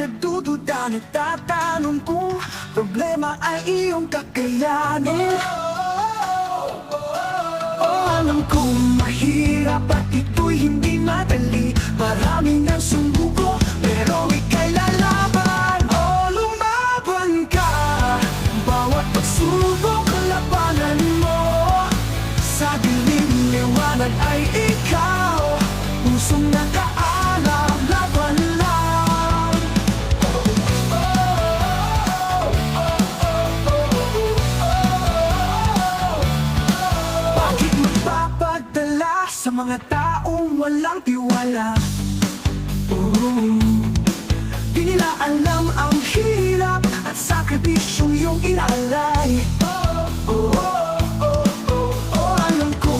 nagdududa, nagtatanong kung problema ay iyong kakayanin. Alam kong mahirap at ito'y hindi madali. Maraming nang sumuko, pero ika'y lalaban. O lumaban ka, bawat pagsubok labanan mo. Sa dilim liwanag ay ikaw, pusong nakaalam, laban lang. Bakit magpapadala sa mga taong walang tiwala? Di nila alam ang hirap at sakripisyong iyong inaalay.